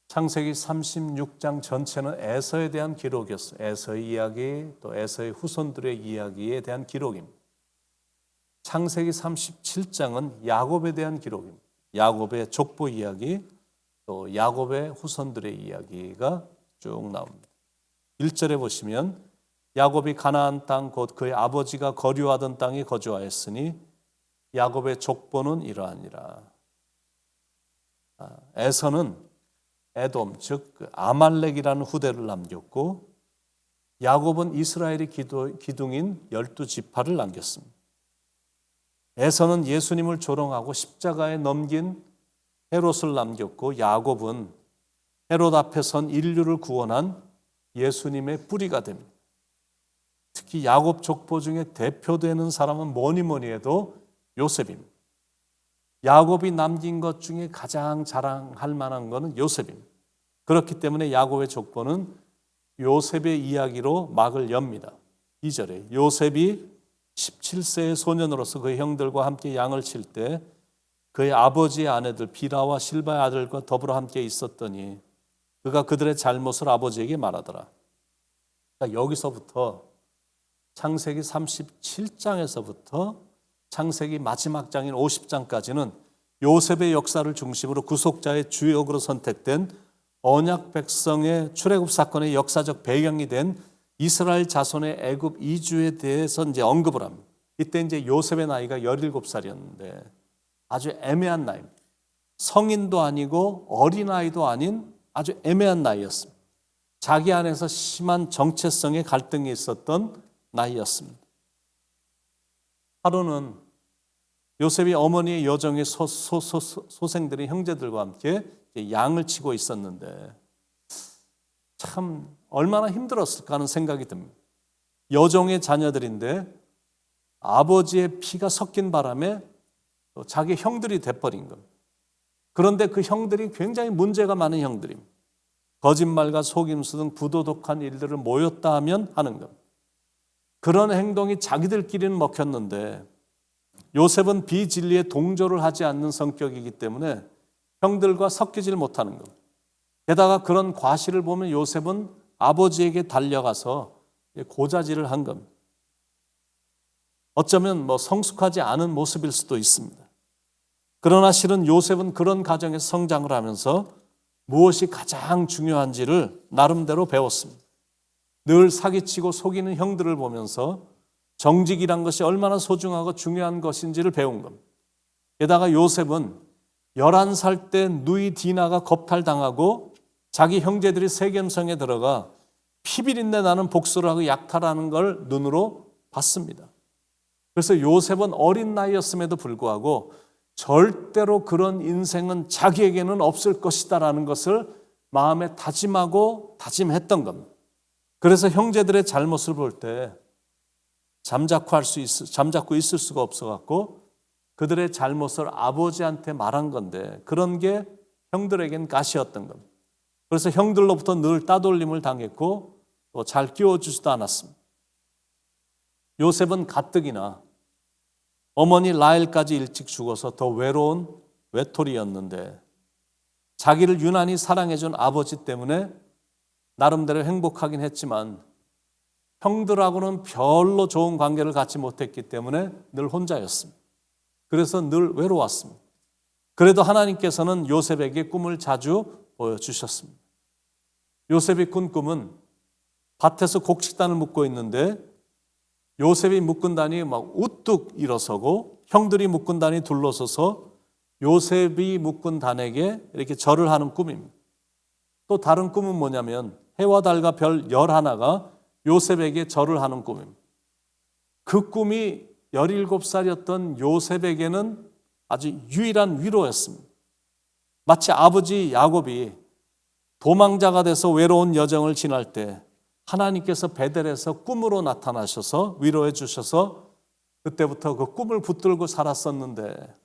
창세기 36장 전체는 에서에 대한 기록이었어요. 에서의 이야기, 또 에서의 후손들의 이야기에 대한 기록입니다. 창세기 37장은 야곱에 대한 기록입니다. 야곱의 족보 이야기, 또 야곱의 후손들의 이야기가 쭉 나옵니다. 1절에 보시면 야곱이 가나안 땅 곧 그의 아버지가 거류하던 땅에 거주하였으니 야곱의 족보는 이러하니라. 에서는 에돔 즉 아말렉이라는 후대를 남겼고 야곱은 이스라엘의 기둥인 12지파를 남겼습니다. 에서는 예수님을 조롱하고 십자가에 넘긴 헤롯을 남겼고 야곱은 헤롯 앞에 선 인류를 구원한 예수님의 뿌리가 됩니다. 특히 야곱 족보 중에 대표되는 사람은 뭐니 해도 요셉입니다. 야곱이 남긴 것 중에 가장 자랑할 만한 것은 요셉입니다. 그렇기 때문에 야곱의 족보는 요셉의 이야기로 막을 엽니다. 2절에 요셉이 17세의 소년으로서 그의 형들과 함께 양을 칠 때 그의 아버지의 아내들 비라와 실바의 아들과 더불어 함께 있었더니 그가 그들의 잘못을 아버지에게 말하더라. 그러니까 여기서부터 창세기 37장에서부터 창세기 마지막 장인 50장까지는 요셉의 역사를 중심으로 구속자의 주역으로 선택된 언약 백성의 출애굽 사건의 역사적 배경이 된 이스라엘 자손의 애굽 이주에 대해서 이제 언급을 합니다. 이때 이제 요셉의 나이가 17살이었는데 아주 애매한 나이입니다. 성인도 아니고 어린아이도 아닌 아주 애매한 나이였습니다. 자기 안에서 심한 정체성의 갈등이 있었던 나이였습니다. 하루는 요셉이 어머니의 여정의 소생들이 형제들과 함께 양을 치고 있었는데 참 얼마나 힘들었을까 하는 생각이 듭니다. 여종의 자녀들인데 아버지의 피가 섞인 바람에 자기 형들이 돼버린 겁니다. 그런데 그 형들이 굉장히 문제가 많은 형들입니다. 거짓말과 속임수 등 부도덕한 일들을 모였다 하면 하는 겁니다. 그런 행동이 자기들끼리는 먹혔는데 요셉은 비진리에 동조를 하지 않는 성격이기 때문에 형들과 섞이질 못하는 겁니다. 게다가 그런 과실을 보면 요셉은 아버지에게 달려가서 고자질을 한 겁니다. 어쩌면 성숙하지 않은 모습일 수도 있습니다. 그러나 실은 요셉은 그런 가정에서 성장을 하면서 무엇이 가장 중요한지를 나름대로 배웠습니다. 늘 사기치고 속이는 형들을 보면서 정직이란 것이 얼마나 소중하고 중요한 것인지를 배운 겁니다. 게다가 요셉은 11살 때 누이 디나가 겁탈당하고 자기 형제들이 세겜성에 들어가 피비린내 나는 복수를 하고 약탈하는 걸 눈으로 봤습니다. 그래서 요셉은 어린 나이였음에도 불구하고 절대로 그런 인생은 자기에게는 없을 것이다라는 것을 마음에 다짐하고 다짐했던 겁니다. 그래서 형제들의 잘못을 볼 때 잠자코 있을 수가 없어갖고 그들의 잘못을 아버지한테 말한 건데 그런 게 형들에겐 가시였던 겁니다. 그래서 형들로부터 늘 따돌림을 당했고 또 잘 끼워주지도 않았습니다. 요셉은 가뜩이나 어머니 라헬까지 일찍 죽어서 더 외로운 외톨이였는데 자기를 유난히 사랑해준 아버지 때문에 나름대로 행복하긴 했지만 형들하고는 별로 좋은 관계를 갖지 못했기 때문에 늘 혼자였습니다. 그래서 늘 외로웠습니다. 그래도 하나님께서는 요셉에게 꿈을 자주 보여주셨습니다. 요셉이 꾼 꿈은 밭에서 곡식단을 묶고 있는데 요셉이 묶은 단이 막 우뚝 일어서고 형들이 묶은 단이 둘러서서 요셉이 묶은 단에게 이렇게 절을 하는 꿈입니다. 또 다른 꿈은 뭐냐면 해와 달과 별 11가 요셉에게 절을 하는 꿈입니다. 그 꿈이 17살이었던 요셉에게는 아주 유일한 위로였습니다. 마치 아버지 야곱이 도망자가 돼서 외로운 여정을 지날 때 하나님께서 베델에서 꿈으로 나타나셔서 위로해 주셔서 그때부터 그 꿈을 붙들고 살았었는데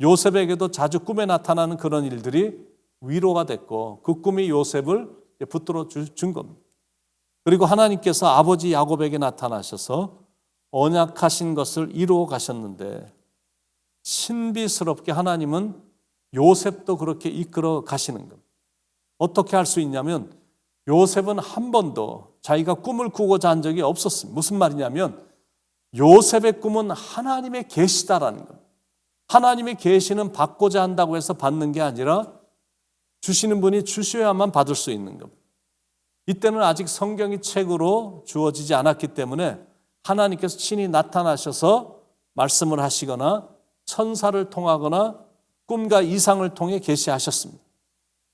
요셉에게도 자주 꿈에 나타나는 그런 일들이 위로가 됐고 그 꿈이 요셉을 붙들어 준 겁니다. 그리고 하나님께서 아버지 야곱에게 나타나셔서 언약하신 것을 이루어 가셨는데 신비스럽게 하나님은 요셉도 그렇게 이끌어 가시는 겁니다. 어떻게 할 수 있냐면 요셉은 한 번도 자기가 꿈을 꾸고자 한 적이 없었습니다. 무슨 말이냐면 요셉의 꿈은 하나님의 계시다라는 것. 하나님의 계시는 받고자 한다고 해서 받는 게 아니라 주시는 분이 주셔야만 받을 수 있는 것. 이때는 아직 성경이 책으로 주어지지 않았기 때문에 하나님께서 친히 나타나셔서 말씀을 하시거나 천사를 통하거나 꿈과 이상을 통해 계시하셨습니다.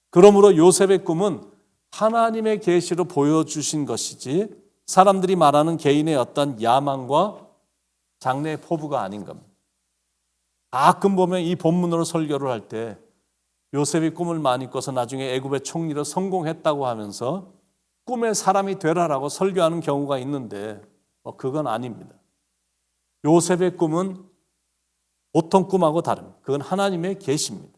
그러므로 요셉의 꿈은 하나님의 계시로 보여주신 것이지 사람들이 말하는 개인의 어떤 야망과 장래의 포부가 아닌 겁니다. 가끔 보면 이 본문으로 설교를 할 때 요셉이 꿈을 많이 꿔서 나중에 애굽의 총리로 성공했다고 하면서 꿈의 사람이 되라라고 설교하는 경우가 있는데 그건 아닙니다. 요셉의 꿈은 보통 꿈하고 다릅니다. 그건 하나님의 계시입니다.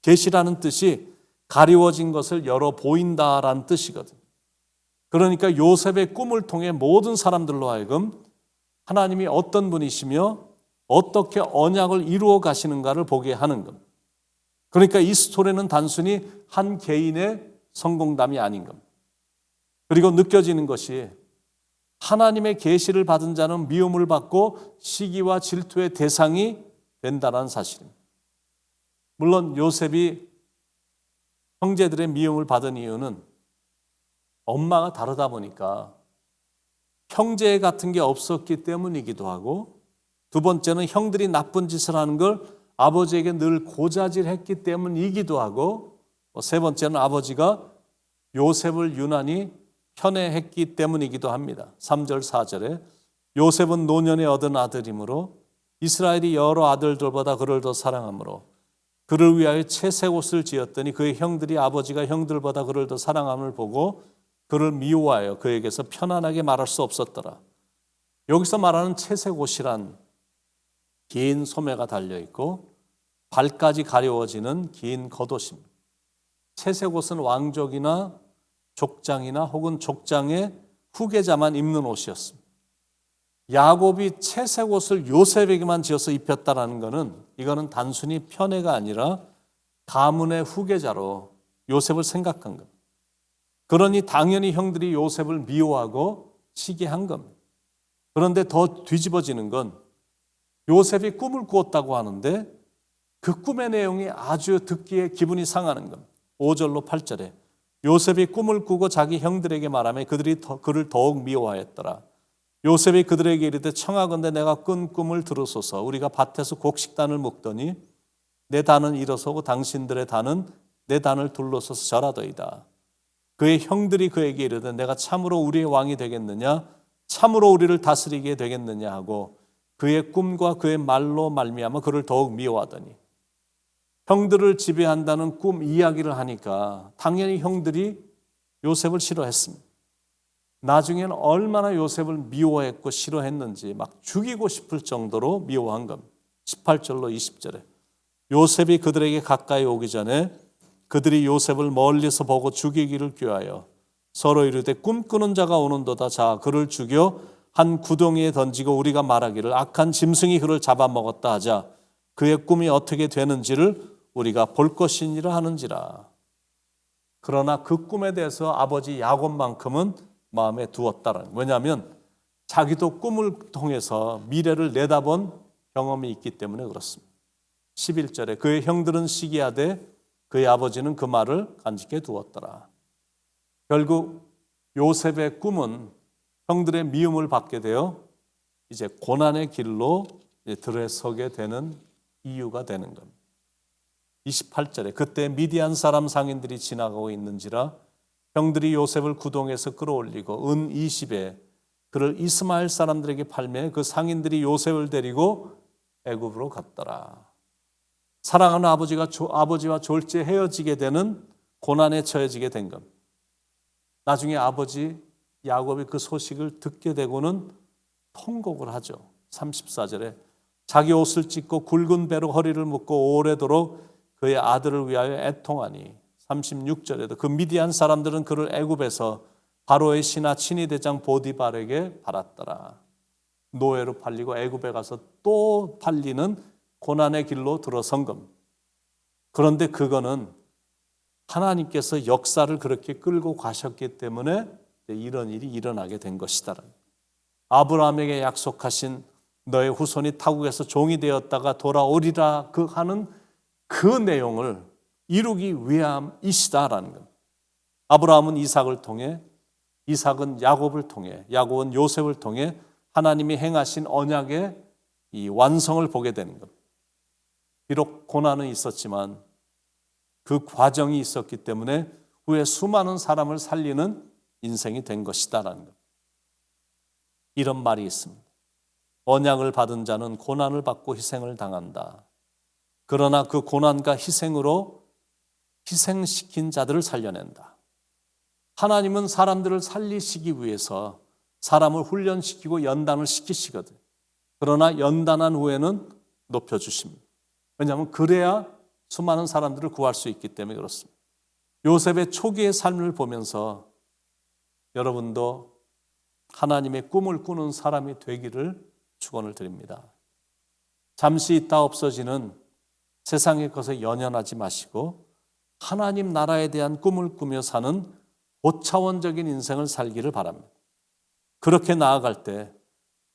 계시라는 뜻이 가리워진 것을 열어 보인다라는 뜻이거든요. 그러니까 요셉의 꿈을 통해 모든 사람들로 하여금 하나님이 어떤 분이시며 어떻게 언약을 이루어 가시는가를 보게 하는 겁니다. 그러니까 이 스토리는 단순히 한 개인의 성공담이 아닌 겁니다. 그리고 느껴지는 것이 하나님의 계시를 받은 자는 미움을 받고 시기와 질투의 대상이 된다는 사실입니다. 물론 요셉이 형제들의 미움을 받은 이유는 엄마가 다르다 보니까 형제 같은 게 없었기 때문이기도 하고, 두 번째는 형들이 나쁜 짓을 하는 걸 아버지에게 늘 고자질했기 때문이기도 하고, 세 번째는 아버지가 요셉을 유난히 편애했기 때문이기도 합니다. 3절 4절에 요셉은 노년에 얻은 아들이므로 이스라엘이 여러 아들들보다 그를 더 사랑하므로 그를 위하여 채색 옷을 지었더니 그의 형들이 아버지가 형들보다 그를 더 사랑함을 보고 그를 미워하여 그에게서 편안하게 말할 수 없었더라. 여기서 말하는 채색 옷이란 긴 소매가 달려있고 발까지 가려워지는 긴 겉옷입니다. 채색 옷은 왕족이나 족장이나 혹은 족장의 후계자만 입는 옷이었습니다. 야곱이 채색 옷을 요셉에게만 지어서 입혔다라는 것은 이거는 단순히 편애가 아니라 가문의 후계자로 요셉을 생각한 겁니다. 그러니 당연히 형들이 요셉을 미워하고 시기한 겁니다. 그런데 더 뒤집어지는 건 요셉이 꿈을 꾸었다고 하는데 그 꿈의 내용이 아주 듣기에 기분이 상하는 겁니다. 5절로 8절에 요셉이 꿈을 꾸고 자기 형들에게 말하며 그들이 그를 더욱 미워하였더라. 요셉이 그들에게 이르되 청하건대 내가 꾼 꿈을 들으소서. 우리가 밭에서 곡식단을 묶더니 내 단은 일어서고 당신들의 단은 내 단을 둘러서서 절하더이다. 그의 형들이 그에게 이르되 내가 참으로 우리의 왕이 되겠느냐, 참으로 우리를 다스리게 되겠느냐 하고 그의 꿈과 그의 말로 말미암아 그를 더욱 미워하더니, 형들을 지배한다는 꿈 이야기를 하니까 당연히 형들이 요셉을 싫어했습니다. 나중에는 얼마나 요셉을 미워했고 싫어했는지 막 죽이고 싶을 정도로 미워한 겁니다. 18절로 20절에 요셉이 그들에게 가까이 오기 전에 그들이 요셉을 멀리서 보고 죽이기를 꾀하여 서로 이르되 꿈꾸는 자가 오는도다. 자 그를 죽여 한 구덩이에 던지고 우리가 말하기를 악한 짐승이 그를 잡아먹었다 하자. 그의 꿈이 어떻게 되는지를 우리가 볼 것이니라 하는지라. 그러나 그 꿈에 대해서 아버지 야곱만큼은 마음에 두었다라는. 왜냐하면 자기도 꿈을 통해서 미래를 내다본 경험이 있기 때문에 그렇습니다. 11절에 그의 형들은 시기하되 그의 아버지는 그 말을 간직해 두었더라. 결국 요셉의 꿈은 형들의 미움을 받게 되어 이제 고난의 길로 들어서게 되는 이유가 되는 겁니다. 28절에 그때 미디안 사람 상인들이 지나가고 있는지라 형들이 요셉을 구덩이에서 끌어올리고 은 20에 그를 이스마엘 사람들에게 팔매 그 상인들이 요셉을 데리고 애굽으로 갔더라. 사랑하는 아버지와 졸지에 헤어지게 되는 고난에 처해지게 된 겁니다. 나중에 아버지 야곱이 그 소식을 듣게 되고는 통곡을 하죠. 34절에 자기 옷을 찢고 굵은 배로 허리를 묶고 오래도록 그의 아들을 위하여 애통하니, 36절에도 그 미디안 사람들은 그를 애굽에서 바로의 신하 친위대장 보디발에게 팔았더라. 노예로 팔리고 애굽에 가서 또 팔리는 고난의 길로 들어선 겁니다. 그런데 그거는 하나님께서 역사를 그렇게 끌고 가셨기 때문에 이런 일이 일어나게 된 것이다. 아브라함에게 약속하신 너의 후손이 타국에서 종이 되었다가 돌아오리라 하는 그 내용을 이루기 위함이시다라는 것. 아브라함은 이삭을 통해, 이삭은 야곱을 통해, 야곱은 요셉을 통해 하나님이 행하신 언약의 이 완성을 보게 되는 것. 비록 고난은 있었지만 그 과정이 있었기 때문에 후에 수많은 사람을 살리는 인생이 된 것이다라는 것. 이런 말이 있습니다. 언약을 받은 자는 고난을 받고 희생을 당한다. 그러나 그 고난과 희생으로 희생시킨 자들을 살려낸다. 하나님은 사람들을 살리시기 위해서 사람을 훈련시키고 연단을 시키시거든. 그러나 연단한 후에는 높여주십니다. 왜냐하면 그래야 수많은 사람들을 구할 수 있기 때문에 그렇습니다. 요셉의 초기의 삶을 보면서 여러분도 하나님의 꿈을 꾸는 사람이 되기를 축원을 드립니다. 잠시 있다 없어지는 세상의 것에 연연하지 마시고 하나님 나라에 대한 꿈을 꾸며 사는 고차원적인 인생을 살기를 바랍니다. 그렇게 나아갈 때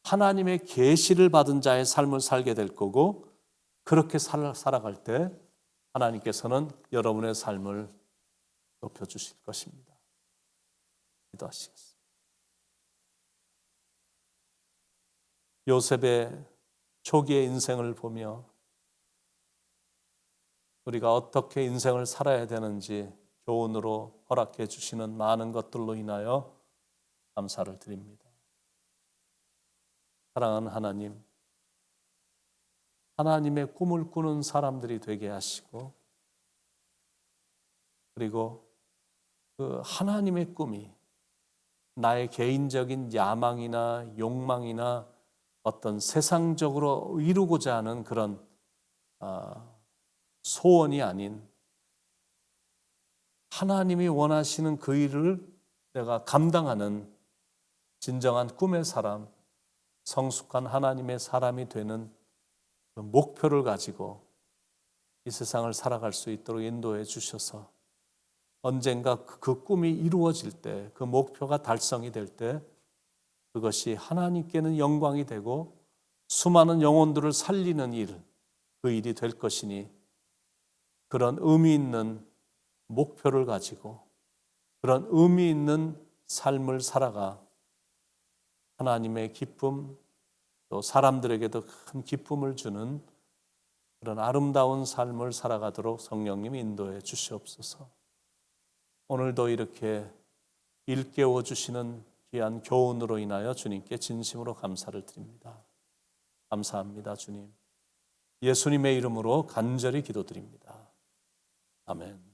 하나님의 계시를 받은 자의 삶을 살게 될 거고, 그렇게 살아갈 때 하나님께서는 여러분의 삶을 높여주실 것입니다. 기도하시겠습니다. 요셉의 초기의 인생을 보며 우리가 어떻게 인생을 살아야 되는지 교훈으로 허락해 주시는 많은 것들로 인하여 감사를 드립니다. 사랑하는 하나님, 하나님의 꿈을 꾸는 사람들이 되게 하시고, 그리고 그 하나님의 꿈이 나의 개인적인 야망이나 욕망이나 어떤 세상적으로 이루고자 하는 그런 소원이 아닌 하나님이 원하시는 그 일을 내가 감당하는 진정한 꿈의 사람, 성숙한 하나님의 사람이 되는 그 목표를 가지고 이 세상을 살아갈 수 있도록 인도해 주셔서 언젠가 그 꿈이 이루어질 때, 그 목표가 달성이 될 때 그것이 하나님께는 영광이 되고 수많은 영혼들을 살리는 일, 그 일이 될 것이니 그런 의미 있는 목표를 가지고 그런 의미 있는 삶을 살아가 하나님의 기쁨, 또 사람들에게도 큰 기쁨을 주는 그런 아름다운 삶을 살아가도록 성령님이 인도해 주시옵소서. 오늘도 이렇게 일깨워 주시는 귀한 교훈으로 인하여 주님께 진심으로 감사를 드립니다. 감사합니다, 주님. 예수님의 이름으로 간절히 기도드립니다. 아멘.